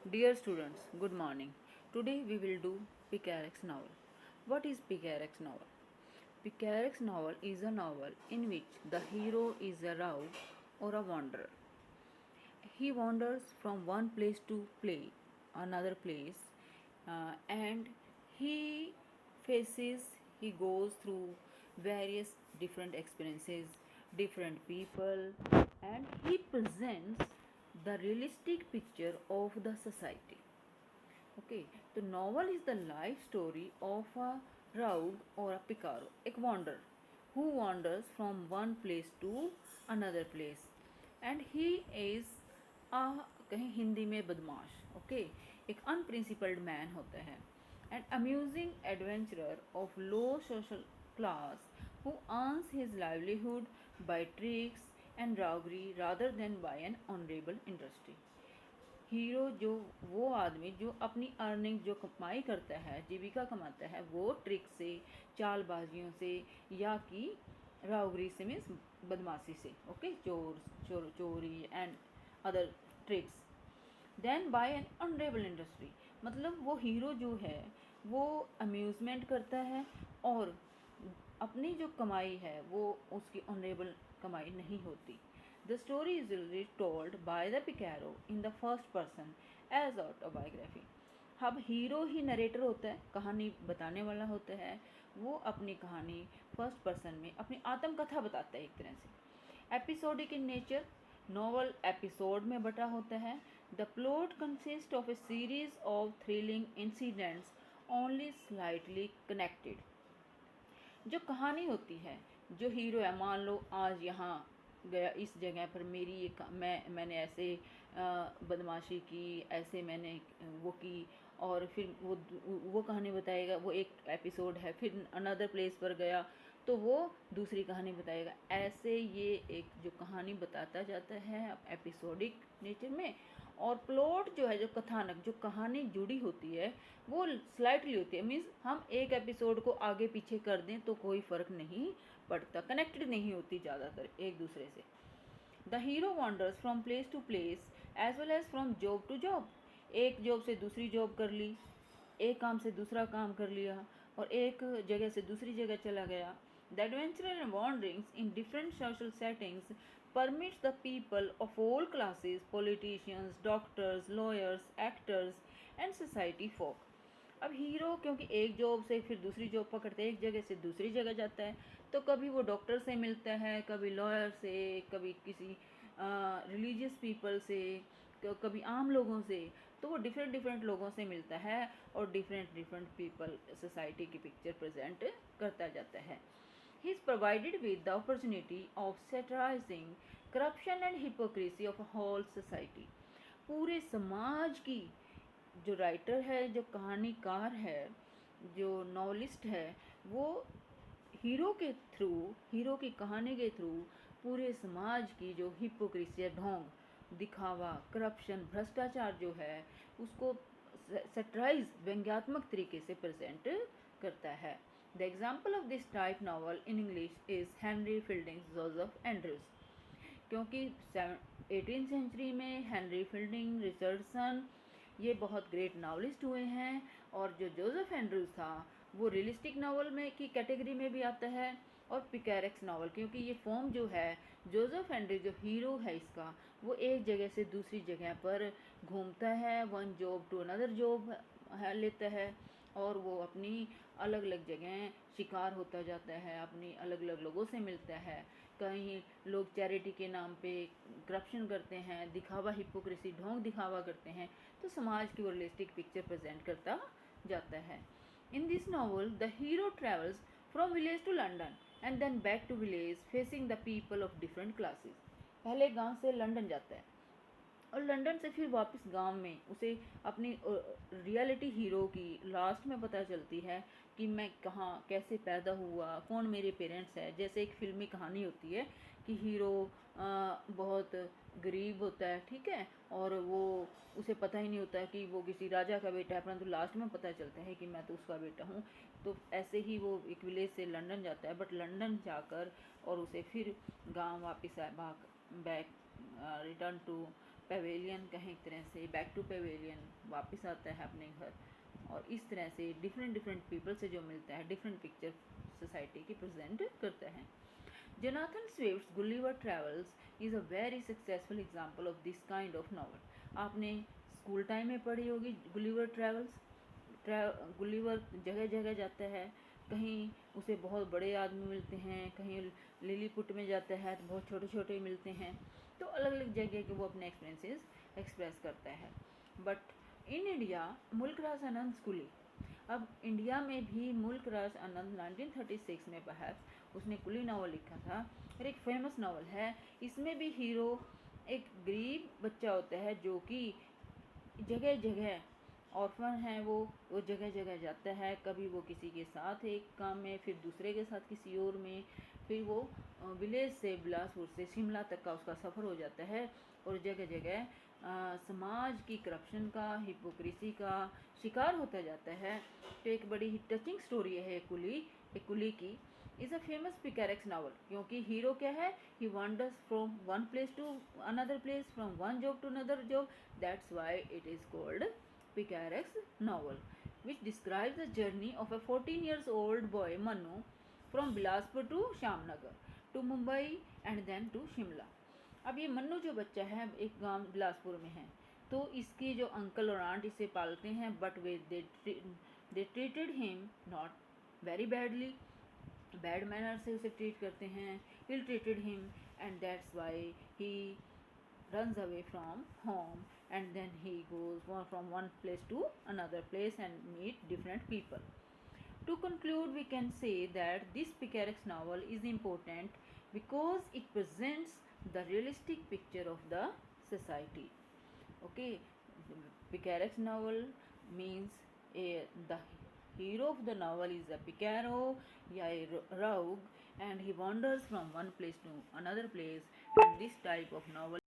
Dear students, good morning. Today we will do Picarex novel. What is Picarex novel? Picarex novel is a novel in which the hero is a rogue or a wanderer. He wanders from one place to play another place, and he faces, he goes through various different experiences, different people, and he presents the realistic picture of the society. Okay, the novel is the life story of a rogue or a picaro, a wanderer, who wanders from one place to another place, and he is a कहें हिंदी में बदमाश. Okay, एक अनप्रिंसिपल्ड man होता है, and amusing adventurer of low social class who earns his livelihood by tricks and roguery rather than by an honorable industry. Hero जो वो आदमी जो अपनी अर्निंग जो कमाई करता है, जीविका कमाता है, वो ट्रिक से, चालबाजियों से, या कि राउगरी से मीन्स बदमाशी से. ओके, चोरी and other tricks. Then by an honourable industry, मतलब वो हीरो जो है वो अम्यूज़मेंट करता है, और अपनी जो कमाई है वो उसकी ऑनरेबल कमाई नहीं होती. The story is told by the picaro in the first person as autobiography. अब हीरो ही नरेटर होता है, कहानी बताने वाला होता है. वो अपनी कहानी फर्स्ट पर्सन में अपनी आत्मकथा बताता है एक तरह से. Episodic in nature, novel episode में बटा होता है. The plot consist of A series of thrilling incidents only slightly connected. जो कहानी होती है, जो हीरो है, मान लो आज यहाँ गया, इस जगह पर मेरी ये मैंने ऐसे बदमाशी की, ऐसे मैंने वो की, और फिर वो कहानी बताएगा. वो एक एपिसोड है. फिर अनदर प्लेस पर गया तो वो दूसरी कहानी बताएगा. ऐसे ये एक जो कहानी बताता जाता है एपिसोडिक नेचर में. और प्लॉट जो है, जो कथानक, जो कहानी जुड़ी होती है, वो स्लाइटली होती है. मीन्स हम एक एपिसोड को आगे पीछे कर दें तो कोई फ़र्क नहीं पड़ता, कनेक्टेड नहीं होती ज़्यादातर एक दूसरे से. The hero wanders from place to place as well as from job to job. एक जॉब से दूसरी जॉब कर ली, एक काम से दूसरा काम कर लिया, और एक जगह से दूसरी जगह चला गया. The adventure and wanderings in different social settings permits the people of all classes, politicians, doctors, lawyers, actors and society folk. अब हीरो क्योंकि एक जॉब से फिर दूसरी जॉब पकड़ते, एक जगह से दूसरी जगह जाता है, तो कभी वो डॉक्टर से मिलता है, कभी लॉयर से, कभी किसी रिलीजियस पीपल से, कभी आम लोगों से. तो वो डिफरेंट डिफरेंट लोगों से मिलता है और डिफरेंट डिफरेंट पीपल सोसाइटी की पिक्चर प्रेजेंट करता जाता है. He is provided with the opportunity of satirizing corruption and hypocrisy of a whole society. पूरे समाज की जो राइटर है, जो कहानीकार है, जो नॉवलिस्ट है, वो हीरो के थ्रू, हीरो की कहानी के थ्रू पूरे समाज की जो हिपोक्रेसी, ढोंग, दिखावा, करप्शन, भ्रष्टाचार जो है, उसको सटराइज, व्यंग्यात्मक तरीके से प्रेजेंट करता है. The example of this type novel in English is Henry fielding Joseph Andrews. क्योंकि 18th सेंचुरी में हेनरी फील्डिंग, रिचर्डसन, ये बहुत ग्रेट नावलिस्ट हुए हैं. और जो जोसेफ एंड्रूज था वो रियलिस्टिक नावल में की कैटेगरी में भी आता है, और पिकेरेक्स नावल, क्योंकि ये फॉर्म जो है, जोसेफ एंड्रूज जो हीरो है इसका, वो एक जगह से दूसरी जगह पर घूमता है, one job to another job लेता है, और वो अपनी अलग अलग जगह शिकार होता जाता है, अपनी अलग अलग लोगों से मिलता है. कहीं लोग चैरिटी के नाम पे करप्शन करते हैं, दिखावा, हिपोक्रेसी, ढोंग दिखावा करते हैं, तो समाज की वो रियलिस्टिक पिक्चर प्रेजेंट करता जाता है. In this novel the hero travels from village to London and then back to village facing the people of different classes. पहले गांव से लंदन जाता है, और लंदन से फिर वापस गांव में उसे अपनी रियलिटी हीरो की लास्ट में पता चलती है कि मैं कहाँ कैसे पैदा हुआ, कौन मेरे पेरेंट्स हैं. जैसे एक फिल्मी कहानी होती है कि हीरो बहुत गरीब होता है, ठीक है, और वो उसे पता ही नहीं होता कि वो किसी राजा का बेटा है, परंतु लास्ट में पता चलता है कि मैं तो उसका बेटा हूँ. तो ऐसे ही वो एक विलेज से लंदन जाता है, बट लंदन जाकर और उसे फिर गांव वापस आए, भाग बैक, रिटर्न टू पेवेलियन कहें एक तरह से, बैक टू पेवेलियन, वापस आता है अपने घर, और इस तरह से डिफरेंट डिफरेंट पीपल से जो मिलता है डिफरेंट पिक्चर सोसाइटी की प्रेजेंट करता है. Jonathan Swift's Gulliver Travels is a very successful example of this kind of novel. आपने स्कूल टाइम में पढ़ी होगी गुलिवर ट्रैवल्स. गुलिवर जगह जगह जाता है, कहीं उसे बहुत बड़े आदमी मिलते हैं, कहीं लिलीपुट में जाता है तो बहुत छोटे छोटे मिलते हैं, तो अलग अलग जगह के वो अपने एक्सपीरियंसेस एक्सप्रेस करता है. बट इन इंडिया मुल्क राज आनंद स्कूली. अब इंडिया में भी मुल्क राज आनंद 1936 में परहैप्स उसने कुली नावल लिखा था, और एक फेमस नावल है. इसमें भी हीरो एक गरीब बच्चा होता है जो कि जगह जगह ऑर्फन है, वो जगह जगह जाता है. कभी वो किसी के साथ एक काम में, फिर दूसरे के साथ किसी और में, फिर वो विलेज से बिलासपुर से शिमला तक का उसका सफ़र हो जाता है, और जगह जगह समाज की करप्शन का, हिपोक्रेसी का शिकार होता जाता है. तो एक बड़ी ही टचिंग स्टोरी है एक कुली की. Is a famous picaresque novel, क्योंकि हीरो क्या है, he wanders from one place to another place, from one job to another job. That's why it is called picaresque novel, which describes the journey of a 14 years old boy Manu from Bilaspur to Shamnagar to Mumbai and then to Shimla. अब ये मन्नू जो बच्चा है एक गांव बिलासपुर में है, तो इसके जो अंकल और आंट इसे पालते हैं, बट वे they treated him not very badly, bad manner से उसे ट्रीट करते हैं, ill treated him, and that's why he runs away from home, and then he goes from one place to another place and meet different people. To conclude, we can say that this Picarex novel is important because it presents the realistic picture of the society. Okay, Picarex novel means the hero of the novel is a picaro, yeah, a rogue, and he wanders from one place to another place, and this type of novel